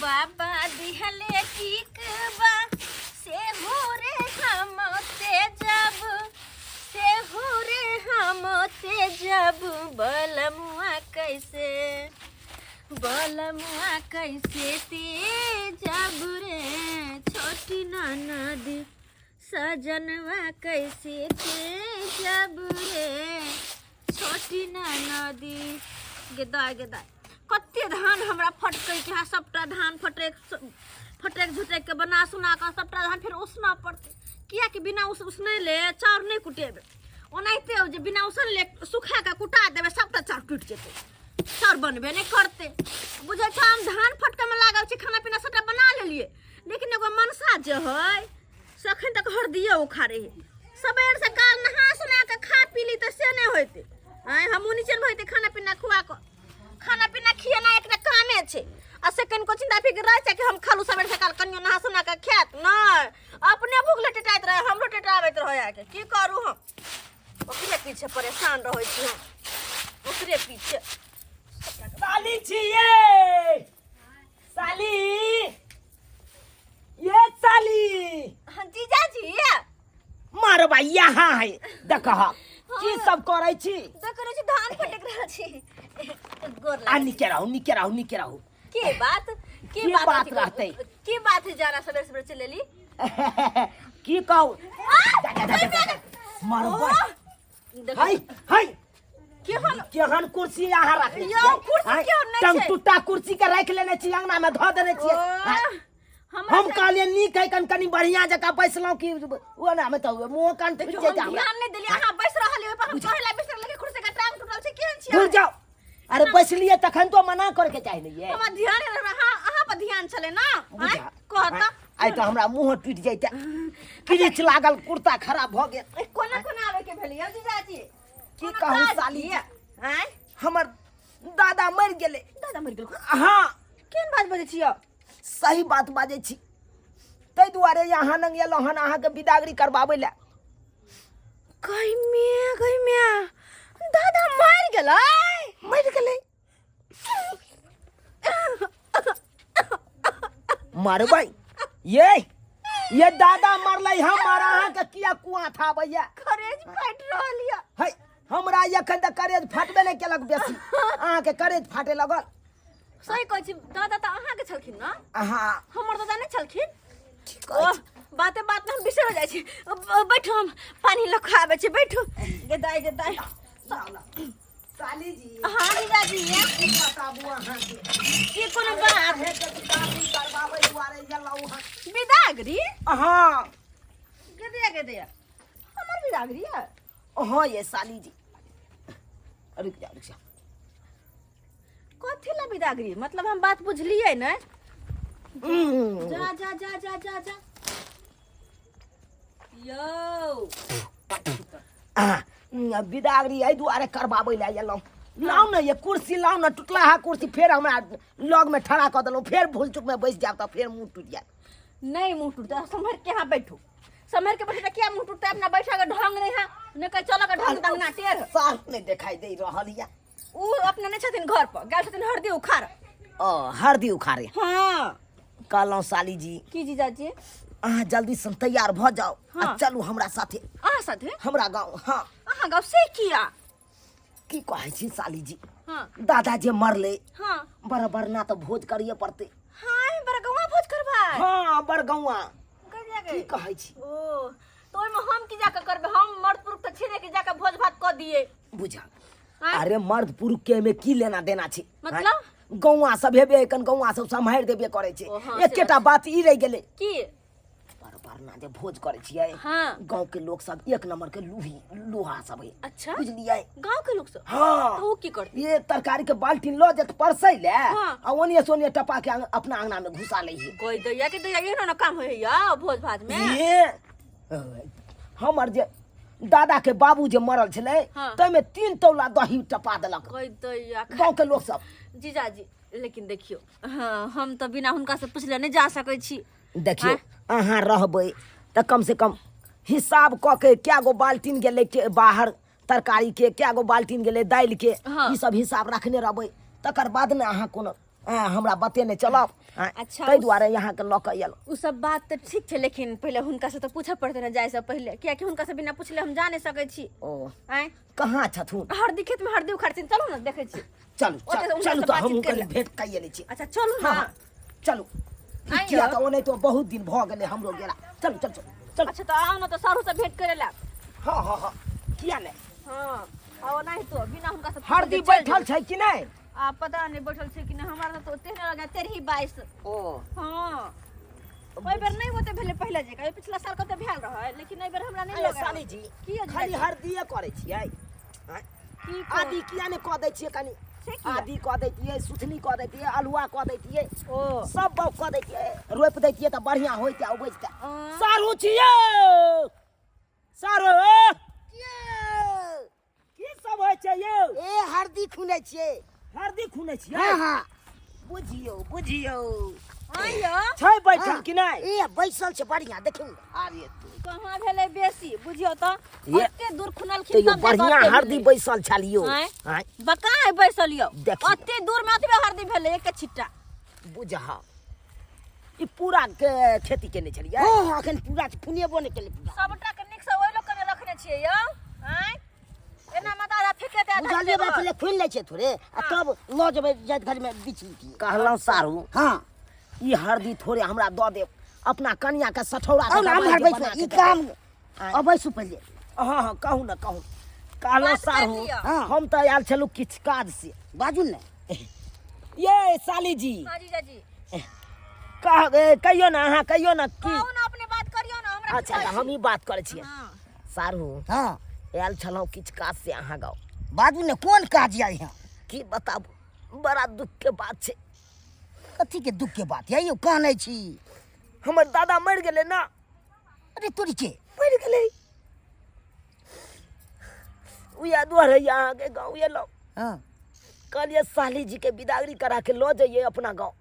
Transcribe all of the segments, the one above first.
बाबा दिहले टिकबा से हो रे हम तेजब से हो रे हम तेजब बलमुआ कैसे तेजब रे छोटी ननदी सजनवा कैसे तेजब रे छोटी ननदी गेदा गेदा कते धान हमरा फटकै के है सबटा धान फटक झुटक के बना सुना के सबटा धान फिर उसना पड़ते किया कि बिना उसने ले चाउर नहीं कुटेबे ओनाइते जे बिना उसन ले सुखा के कुटा देबे सबटा चाउर टूट जेते चाउर बनबे नहीं करते बुझे छ हम धान फटके में लागल छी खाना पीना सबटा बना लेलिए लेकिन एगो मनसा जे है सखन तक हरदिए उखाड़े है सबेर से काल नहा सुना के खा पी ली त से नहीं होते आय हम नीचे होते खाना पीना खुआ को खाना पीना खियाना एक कामे छे आ सेकंड को चिंता फिक्र रह छै कि हम खालू सबेर सकाल कनियो नहा सुना के खेत नहीं अपने भूख लटटाइत रहे हमरो टटाबैत रहे के की करू हम ओकरे पीछे परेशान रहै छी हम ओकरे पीछे साली छिए साली ये साली हां जीजा जी मारो भाई यहाँ है देखा की सब करे छी करे छी धान फटक रहल छी गोर आ निके रहू के बात रहते की बात है जाना सवेरे सवेरे चले ली की कहू मारो भाई हाय केहन कुर्सी यहाँ रख यो कुर्सी क्यों नहीं टंग टूटा कुर्सी के रख लेने छी अंगना में धो देने छी हम कहलिए नीक है कनी बढ़िया जगह बैसलौ कि ओ ना में तो मुंह कान टूट जाए ध्यान नहीं देलिए अहाँ बैस रहलिए ओइ पर हम कहला बैस रहलिए कुर्सी का टांग टूटल छै केहन छी भूल जाओ अरे बैसलिए तखन तो मना करके चाहिए हमरा ध्यान अहाँ पर ध्यान चले ना कहता आई तो हमरा मुंह टूट जाइता किछ लागल कुर्ता खराब भ गेल कोना कोना आवे के भेलिए जीजाजी की कहू साली हैं हमर दादा मर गेले हां केन बात बजै छियो सही बात बाजे छी तै दुआरे यहाँ नंग एलो हन अहाँ के विदागरी करबाबै ले कई में दादा मर गेलै मारो भाई ये दादा मरलै हमर अहाँ के किया कुआं था भैया करेज फाट रहलिया है हमरा एखन तक करेज फाटबे नहीं केलक बेसी अहाँ के करेज फाटे लगल सही कहै छी दादा त अहाँ के छलखिन ना हां हमर दादा नहीं छलखिन ठीक है बात में हम बिसर जाय छी बैठो हम पानी लखाबे छी बैठो गेदाई साली जी हां जीजाजी ये बताबू अहाँ के ये कोनो बात है के विदागरी करबाबै दुआरे गेलौ हन विदागरी हां गेदे हमर विदागरी है हां ये साली जी रुक जा कथी ला विदागरी मतलब हम बात बुझलिए न जा यो विदागरी आई दुआरे करबाबै ले गेलौ लाओ ना ये कुर्सी लाओ ना टूटला है कुर्सी फिर हमरा लग में ठड़ा कर देलो फिर भूल चुक में बैठ जाब त फिर मुंह टूट जाए नहीं मुंह टूटता संभर के यहाँ बैठो संभर के बैठे क्या मुंह टूटता अपना बैठा के ढंग नहीं है न कह चलो का ढंग दंगना टेर साफ नहीं दिखाई दे रहल या उ अपने नहीं छथिन घर पर गेल छथिन हरदी उखाड़ हरदी उखाड़े हां कहलौ साली जी की जीजाजी अहाँ जल्दी से तैयार भ जाओ आ चलू हमरा साथे अहाँ साथे हमरा गांव हां अहाँ गांव से किया की कहै छी साली जी हां दादा जे मरले हां बराबर ना तो भोज करिए पड़ते हां बड़गौवा भोज करबा हां बड़गौवा कर जाके की कहै छी ओ तो ओइ में हम की जाके करबे हम मर्द पुरुष त छिने की जाके भोज भात क दिए बुझा अरे मर्द पुरुष के में की लेना देना छी मतलब गौवा सब हेबे एकन गौवा सब सम्हार देबे करे छे एकेटा बात ई रह गेले की बार ना जे भोज करे छियै हां गांव के लोग सब एक नंबर के लोहा सब है अच्छा बुझलियै गांव के लोग सब हां तो की करते ये तरकारी के बाल्टी लो जत परसै ले हाँ। आ ओनिए सोनिए टपा के अपना अंगना में घुसा ले है कोई दैया के दैया ये ना काम होय या भोज भात में ये हमर जे दादा के बाबू जे मरल छले हाँ। तै में 3 तौला दही टपा देलक कोई दैया गांव के लोग सब जीजाजी लेकिन देखियो हाँ, हम तो बिना हुनका से पूछले नहीं जा सकै छी देखियो अहाँ रहबै त कम से कम हिसाब क के क्या गो बाल्टीन गेले के बाहर तरकारी के क्या गो बाल्टीन गेले दाल के हाँ। ई सब हिसाब रखने रहबै तकर बाद ने अहाँ कोनो हमरा बतेने चलब अच्छा, ताहि दुआरे यहाँ के लऽ कऽ एलहुँ। उ सब बात तो ठीक छै, लेकिन पहले हुनका से तो पूछे पड़ते ना जाए से पहले, किया कि हुनका से बिना पूछले हम जा नहीं सकै छी। ओ आय कहाँ छथुन? हरदी खेत में हरदी उखाड़थिन, चलू ना देखे छी। चलू ओतऽ से चलू हुनका से तो बातचीत हम करि ले। भेंट कइए लै छी। अच्छा चलू ना। हाँ चलू आइयो। किया तो ओने तो बहुत दिन भ गेले हमरो गेला। चलू चल चल। अच्छा तो आओ ना, तो सारू से भेंट करे ला। हाँ किया नहीं? हां आओ नहीं तो बिना हुनका से हरदी बैठल छै कि नहीं? आ पता नहीं बैठल छै कि नहीं, हमारा तो ओते नहीं लगा 23-22। ओ हां ओइ बेर नहीं होते भेले पहले जे पिछला साल कते भेल रहे, लेकिन एइ बेर हमरा नहीं अरे लगा। साली जी की खाली हरदिए करे छियै? की आदि किया ने कह दै छियै कनी? से किया? आदि कह दैतियै, सुथनी कह दैतियै, अलुआ कह दैतियै, ओ सब बात कह दैतियै, रोपि दैतियै त बढ़िया होइते उपजते। हाँ। सारू छियै सारू की सब होइ छै यौ? ए हरदी खुनै छियै। हरदी खुनै छियै? हाँ हाँ बुझियौ बुझियौ आइयो छै बैठल कि नहीं? ए बैसल छै बढ़िया देखियौ। अरे तू कहाँ भेले बेसी बुझियो तो ये- ओते दूर खुनल तो यो खिन बढ़िया हरदी बैसल छलियो। आँय? आँय बका है बैसल यो देखियो। ओते दूर में ओतबे हरदी भेले एक छिट्टा। बुझा ई पूरा के खेती केने छलियै? हां अखन पूरा फुनेबो नै केले पूरा। सबटा के निक से ओइ लोग के रखने छियै यो। आय एना मत आधा फेके दे आधा बुझलिए बा पहिले खुन लै छै थोड़े आ तब ल जेबै जात घर में बीच लीजिए। कहलौं सारू हां ई हरदी थोड़े हमरा दऽ देब, अपना कन्या के सठौरा और हम हर बैठ ई काम अबै सु पहिले। हाँ कहू न कहू। कहलौं बात कर सारू लिअ। हम तऽ आयल छलहुँ किछु काज से। बाजू ने। ये साली जी हां जीजाजी कहियो ना, अहाँ कहियो ना की? कहू ना अपने बात करियो ना हमरा। अच्छा तऽ हम ही बात करै छियै। हां सारू हां आयल छलहुँ किछु काज से अहाँ गाँव। बाजू ने कोन काज या यहाँ? की बताबू बड़ा दुख के बात छै। कथी के दुख के बात है यौ? कहनै छी हमर दादा मरि गेलै ना। अरे तोरी के मरि गेलै उया दुआरे अहाँके गाँव एलहुँ। हां कहलिए साली जी के बिदागरी करा के लो जाइए अपना गाँव,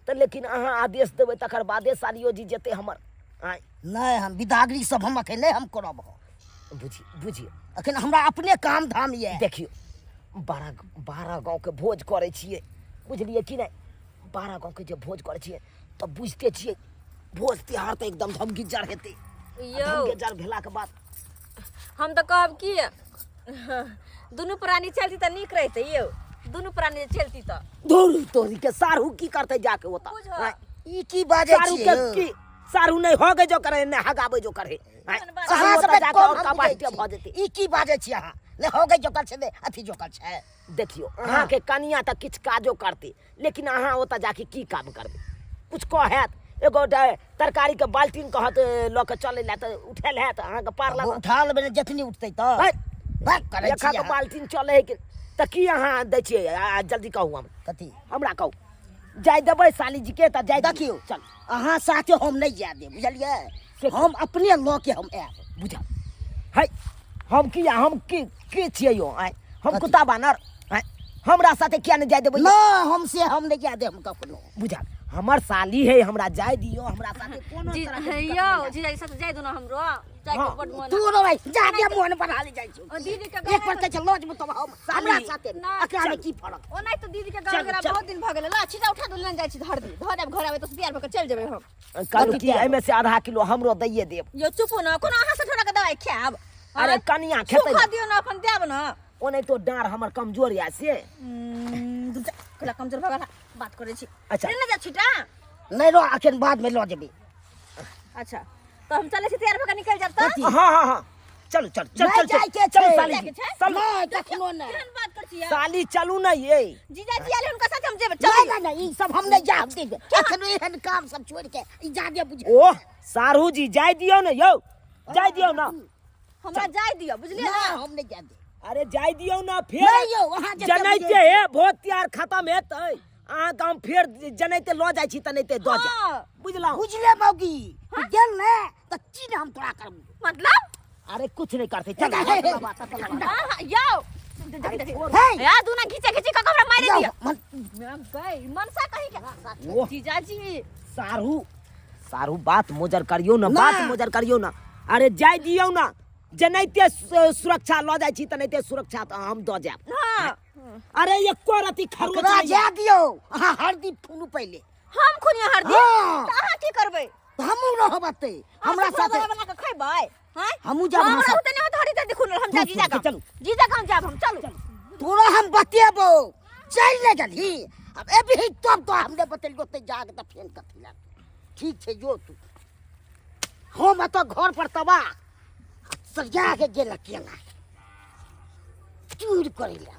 तो लेकिन अहाँ आदेश देबै तकर बादे सालियो जी जेते हमर। आय नहीं हम बिदागरी सब हम अखन नहीं हम करब। बुझिए अखन हमरा अपने काम धाम ये। देखियो 12 गाँव के भोज करे छियै, बुझलिए कि नहीं? 12 गाँव के जे भोज करे छियै तो बुझते छियै भोज त्योहार तो एकदम धमगिज्जर हेतै। यो धमगिज्जर भेला के बाद हम तो कहब की दुनू प्राणी चलती त निक रहते यो। दुनू प्राणी चलती त धोरी तोरी के सारू की करते जाके होता? बुझ आय, ई की बाजे सारू छी के की सारू नहीं होगे जो करे ने हगाबे जो करे। आय, सारू कहाँ होता से जाके कौन और का हम बाटे बुझै भ छी? जेतै। ई की बाजे छी अहाँ? ले हो गई जोकर छै अथी जोकर छै। देखियो अहाँ के कनिया त किछु काजो करते, लेकिन अहाँ ओतऽ जाके की काम करबै? कुछ कहत एगो तरकारी के बाल्टीन कहत ल के चले ला त उठेल है त अहाँ के पार लागत? उठा लेबै जतनी उठतै त है, बात करै छी एकक अहाँ। बाल्टीन चले है कि त की अहाँ दै छियै? जल्दी कहू हम कथी हमरा कहू जाय देबै साली जी के त जाय देखियो चल अहाँ साथे हम नहीं जाय देब बुझलिए। हम अपने ल के हम आयब। बुझा है हम की छियै यो? आय हम कथी? कुत्ता बानर? आय हमरा साथे किया नहीं जाय देबै? ना हमसे हम नहीं जाय देब कखनो। बुझा हमर साली है, हमरा जाय दियो, हमरा साथे कोनो जी तरह के दिक्कत यो नहीं है। जीजाजी साथ जाय दो ना हमरो जाय हाँ, के बड मन। तू रो जा दे मोहन बना ले जाय छी। ओ दीदी के एक बार कह लॉज में तो हम हमरा साथे ना, अकेला में चल। की फरक? ओ नहीं तो दीदी के चल, गाँव गेला चल। बहुत दिन भ गेल ला छिटा उठा दो लेन जाय छी हरदी धो देब घर आवे तो बियार भके चल जेबै हम। कहलू कि एमे से आधा किलो हमरो दैये देब। यो चुप ना कोनो अहाँ से थोड़ा के दवाई खाब। अरे कनिया खेतै सुखा ना। दियो ना अपन देब ना। ओ नहीं तो डाँर हमर कमजोर या से। कला कमजोर भगला बात करे छी। अच्छा। ले जा छिटा। नहीं रो अखन बाद में ल जेबी। अच्छा तो हम चले छी तैयार भके निकल जाब त। कथी? हाँ चलो चल चल नहीं चल जाय के चल छै। साली जाय जी, के छै? चल नहीं कखनो नहीं। केहन बात कर छी यार? साली चलू ना ये। जीजाजी आले हुनका साथ हम जेबै नहीं चल। नहीं नहीं ई सब हम नहीं जाब देब। अखन एहन काम सब छोड़ के ई जादे बुझ। ओह सारू जी जाय दियो ना यो, जाय दियो ना। हमरा जाय दियो बुझलिए ना ना। हम नहीं जाय देब। अरे जाय दियो ना फिर नहीं यो वहां जे जनैते है भोज त्योहार खत्म हेतै अहाँ गाँव फिर जनैते ल जाइ छी तनैते दऽ जा। हाँ, बुझलहुँ? बुझले मौगी गेल ने त चीन हम तोरा करब। मतलब अरे कुछ नहीं करते चल हे, हे, हे। हां यो हे या तू ना खींचे खींचे का कमरा मारे जाओ, दिया। मन- मैं गई मनसा कहीं के ओह जीजाजी सारू सारू बात मोजर करियो ना, ना। बात मोजर करियो ना। अरे जाय दियो ना, जनैते सुरक्षा ल जाइ छी तनैते सुरक्षा त हम दऽ जायब। हां अरे ये कोरती खरोच ओकरा नहीं जा दियो अहाँ हरदी फुनु पहले हम खुनिया हरदी हाँ। त अहाँ की करबै हमू रहबते हमरा साथे बना के खैबै हैं हमू जाब अहाँ हमरा साथे उतने होत हरदी त खुनल हम जा जीजा का चलू। जीजा का हम जाब हम चलू तोरा हम बतेबो चल ले गली अब ए भी तब तो हमने बतेलियो ते जाग त फेन कथि ला ठीक छे जो तू हम तो घर पर तबा सरिया के गेल अकेला चूर करे ला